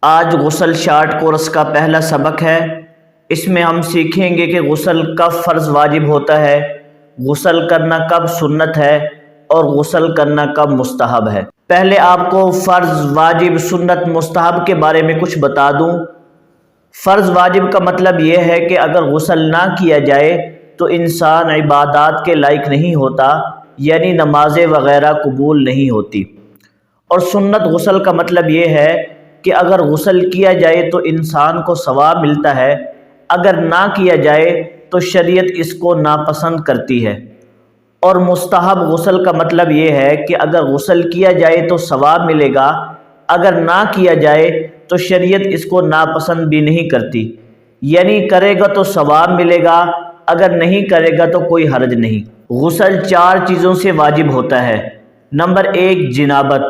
آج غسل short course کا پہلا سبق ہے۔ اس میں ہم سیکھیں گے کہ غسل کب فرض واجب ہوتا ہے، غسل کرنا کب سنت ہے اور غسل کرنا کب مستحب ہے۔ پہلے آپ کو فرض، واجب، سنت، مستحب کے بارے میں کچھ بتا دوں۔ فرض واجب کا مطلب یہ ہے کہ اگر غسل نہ کیا جائے تو انسان عبادات کے لائق نہیں ہوتا، یعنی نمازیں وغیرہ قبول نہیں ہوتی۔ اور سنت غسل کا مطلب یہ ہے کہ اگر غسل کیا جائے تو انسان کو ثواب ملتا ہے، اگر نہ کیا جائے تو شریعت اس کو ناپسند کرتی ہے۔ اور مستحب غسل کا مطلب یہ ہے کہ اگر غسل کیا جائے تو ثواب ملے گا، اگر نہ کیا جائے تو شریعت اس کو ناپسند بھی نہیں کرتی، یعنی کرے گا تو ثواب ملے گا، اگر نہیں کرے گا تو کوئی حرج نہیں۔ غسل 4 چیزوں سے واجب ہوتا ہے۔ نمبر 1، جنابت،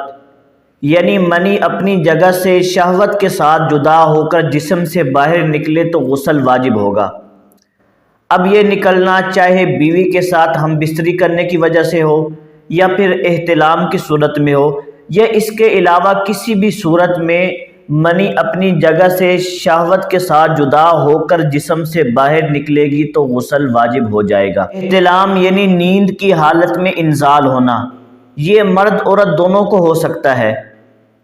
یعنی منی اپنی جگہ سے شہوت کے ساتھ جدا ہو کر جسم سے باہر نکلے تو غسل واجب ہوگا۔ اب یہ نکلنا چاہے بیوی کے ساتھ ہم بستری کرنے کی وجہ سے ہو یا پھر احتلام کی صورت میں ہو یا اس کے علاوہ کسی بھی صورت میں منی اپنی جگہ سے شہوت کے ساتھ جدا ہو کر جسم سے باہر نکلے گی تو غسل واجب ہو جائے گا۔ احتلام یعنی نیند کی حالت میں انزال ہونا، یہ مرد عورت دونوں کو ہو سکتا ہے۔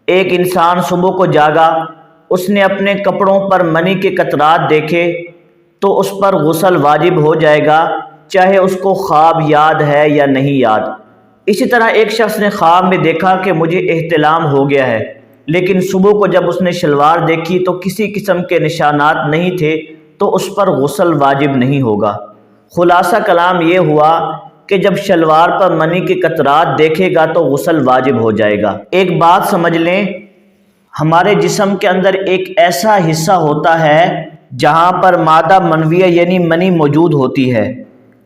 ایک انسان صبح کو جاگا، اس نے اپنے کپڑوں پر منی کے قطرات دیکھے تو اس پر غسل واجب ہو جائے گا، چاہے اس کو خواب یاد ہے یا نہیں یاد۔ اسی طرح ایک شخص نے خواب میں دیکھا کہ مجھے احتلام ہو گیا ہے، لیکن صبح کو جب اس نے شلوار دیکھی تو کسی قسم کے نشانات نہیں تھے تو اس پر غسل واجب نہیں ہوگا۔ خلاصہ کلام یہ ہوا کہ جب شلوار پر منی کے قطرات دیکھے گا تو غسل واجب ہو جائے گا۔ ایک بات سمجھ لیں، ہمارے جسم کے اندر ایک ایسا حصہ ہوتا ہے جہاں پر مادہ منویہ یعنی منی موجود ہوتی ہے۔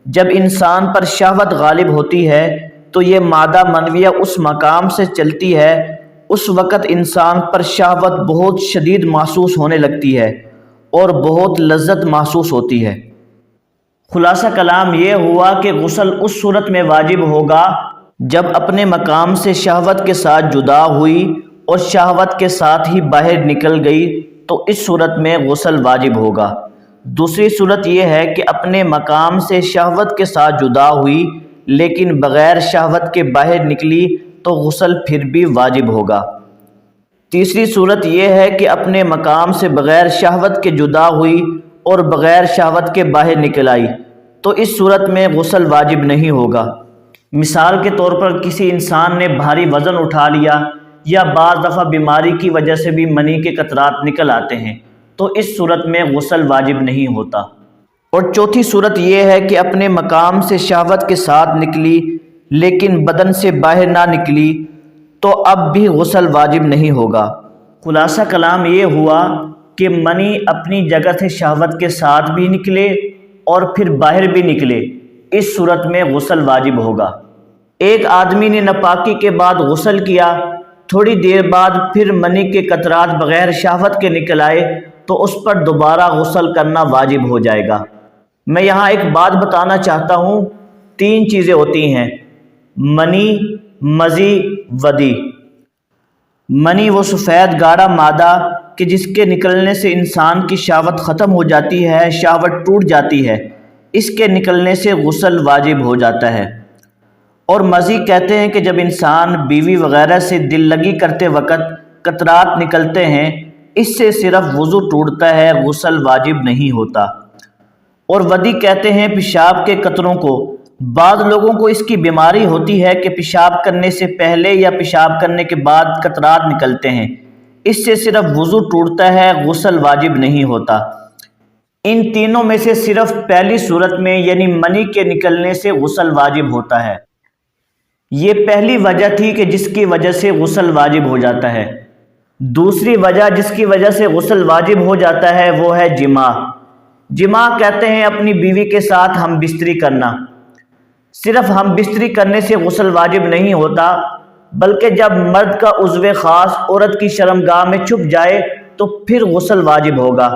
جب انسان پر شہوت غالب ہوتی ہے تو یہ مادہ منویہ اس مقام سے چلتی ہے، اس وقت انسان پر شہوت بہت شدید محسوس ہونے لگتی ہے اور بہت لذت محسوس ہوتی ہے۔ خلاصہ کلام یہ ہوا کہ غسل اس صورت میں واجب ہوگا جب اپنے مقام سے شہوت کے ساتھ جدا ہوئی اور شہوت کے ساتھ ہی باہر نکل گئی تو اس صورت میں غسل واجب ہوگا۔ دوسری صورت یہ ہے کہ اپنے مقام سے شہوت کے ساتھ جدا ہوئی لیکن بغیر شہوت کے باہر نکلی تو غسل پھر بھی واجب ہوگا۔ تیسری صورت یہ ہے کہ اپنے مقام سے بغیر شہوت کے جدا ہوئی اور بغیر شہوت کے باہر نکل آئی تو اس صورت میں غسل واجب نہیں ہوگا۔ مثال کے طور پر کسی انسان نے بھاری وزن اٹھا لیا یا بعض دفعہ بیماری کی وجہ سے بھی منی کے قطرات نکل آتے ہیں تو اس صورت میں غسل واجب نہیں ہوتا۔ اور چوتھی صورت یہ ہے کہ اپنے مقام سے شہوت کے ساتھ نکلی لیکن بدن سے باہر نہ نکلی تو اب بھی غسل واجب نہیں ہوگا۔ خلاصہ کلام یہ ہوا کہ منی اپنی جگہ سے شہوت کے ساتھ بھی نکلے اور پھر باہر بھی نکلے، اس صورت میں غسل واجب ہوگا۔ ایک آدمی نے ناپاکی کے بعد غسل کیا، تھوڑی دیر بعد پھر منی کے قطرات بغیر شہوت کے نکل آئے تو اس پر دوبارہ غسل کرنا واجب ہو جائے گا۔ میں یہاں ایک بات بتانا چاہتا ہوں، 3 چیزیں ہوتی ہیں: منی، مزی، ودی۔ منی وہ سفید گاڑھا مادہ کہ جس کے نکلنے سے انسان کی شہوت ختم ہو جاتی ہے، شہوت ٹوٹ جاتی ہے، اس کے نکلنے سے غسل واجب ہو جاتا ہے۔ اور مزی کہتے ہیں کہ جب انسان بیوی وغیرہ سے دل لگی کرتے وقت قطرات نکلتے ہیں، اس سے صرف وضو ٹوٹتا ہے، غسل واجب نہیں ہوتا۔ اور ودی کہتے ہیں پیشاب کے قطروں کو۔ بعض لوگوں کو اس کی بیماری ہوتی ہے کہ پیشاب کرنے سے پہلے یا پیشاب کرنے کے بعد قطرات نکلتے ہیں، اس سے صرف وضو ٹوٹتا ہے، غسل واجب نہیں ہوتا۔ ان تینوں میں سے صرف پہلی صورت میں یعنی منی کے نکلنے سے غسل واجب ہوتا ہے۔ یہ پہلی وجہ تھی کہ جس کی وجہ سے غسل واجب ہو جاتا ہے۔ دوسری وجہ جس کی وجہ سے غسل واجب ہو جاتا ہے وہ ہے جماع۔ جماع کہتے ہیں اپنی بیوی کے ساتھ ہم بستری کرنا۔ صرف ہم بستری کرنے سے غسل واجب نہیں ہوتا، بلکہ جب مرد کا عضو خاص عورت کی شرمگاہ میں چھپ جائے تو پھر غسل واجب ہوگا۔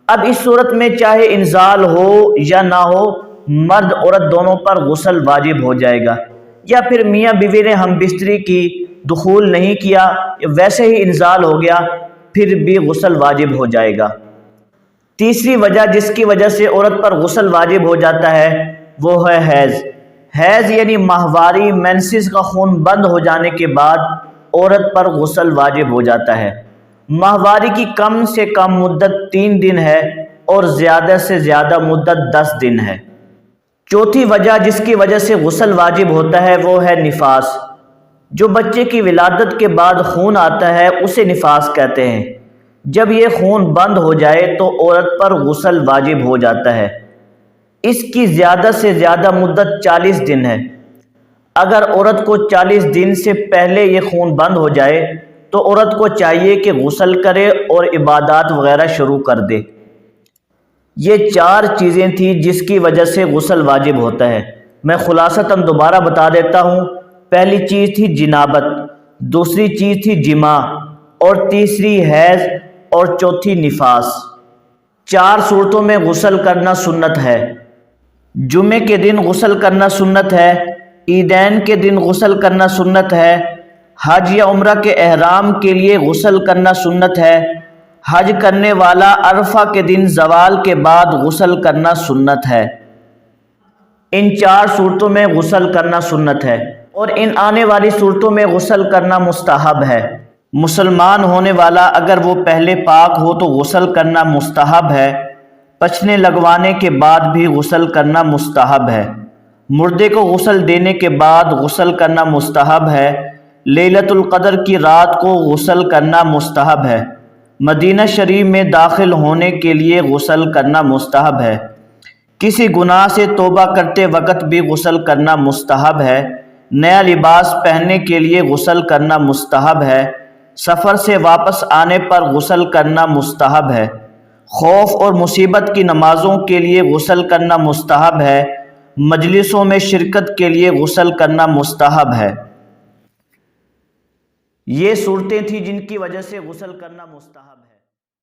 اب اس صورت میں چاہے انزال ہو یا نہ ہو، مرد عورت دونوں پر غسل واجب ہو جائے گا۔ یا پھر میاں بیوی نے ہم بستری کی، دخول نہیں کیا، ویسے ہی انزال ہو گیا، پھر بھی غسل واجب ہو جائے گا۔ تیسری وجہ جس کی وجہ سے عورت پر غسل واجب ہو جاتا ہے وہ ہے حیض۔ حیض یعنی ماہواری مینسز کا خون بند ہو جانے کے بعد عورت پر غسل واجب ہو جاتا ہے۔ ماہواری کی کم سے کم مدت 3 دن ہے اور زیادہ سے زیادہ مدت 10 دن ہے۔ چوتھی وجہ جس کی وجہ سے غسل واجب ہوتا ہے وہ ہے نفاس۔ جو بچے کی ولادت کے بعد خون آتا ہے اسے نفاس کہتے ہیں۔ جب یہ خون بند ہو جائے تو عورت پر غسل واجب ہو جاتا ہے۔ اس کی زیادہ سے زیادہ مدت 40 دن ہے۔ اگر عورت کو 40 دن سے پہلے یہ خون بند ہو جائے تو عورت کو چاہیے کہ غسل کرے اور عبادات وغیرہ شروع کر دے۔ یہ 4 چیزیں تھیں جس کی وجہ سے غسل واجب ہوتا ہے۔ میں خلاصتاً دوبارہ بتا دیتا ہوں۔ پہلی چیز تھی جنابت، دوسری چیز تھی جماع، اور تیسری حیض، اور چوتھی نفاس۔ 4 صورتوں میں غسل کرنا سنت ہے۔ جمعے کے دن غسل کرنا سنت ہے، عیدین کے دن غسل کرنا سنت ہے، حج یا عمرہ کے احرام کے لیے غسل کرنا سنت ہے، حج کرنے والا عرفہ کے دن زوال کے بعد غسل کرنا سنت ہے۔ ان 4 صورتوں میں غسل کرنا سنت ہے اور ان آنے والی صورتوں میں غسل کرنا مستحب ہے۔ مسلمان ہونے والا اگر وہ پہلے پاک ہو تو غسل کرنا مستحب ہے، پچھنے لگوانے کے بعد بھی غسل کرنا مستحب ہے، مردے کو غسل دینے کے بعد غسل کرنا مستحب ہے، لیلۃ القدر کی رات کو غسل کرنا مستحب ہے، مدینہ شریف میں داخل ہونے کے لیے غسل کرنا مستحب ہے، کسی گناہ سے توبہ کرتے وقت بھی غسل کرنا مستحب ہے، نیا لباس پہننے کے لیے غسل کرنا مستحب ہے، سفر سے واپس آنے پر غسل کرنا مستحب ہے، خوف اور مصیبت کی نمازوں کے لیے غسل کرنا مستحب ہے، مجلسوں میں شرکت کے لیے غسل کرنا مستحب ہے۔ یہ صورتیں تھیں جن کی وجہ سے غسل کرنا مستحب ہے۔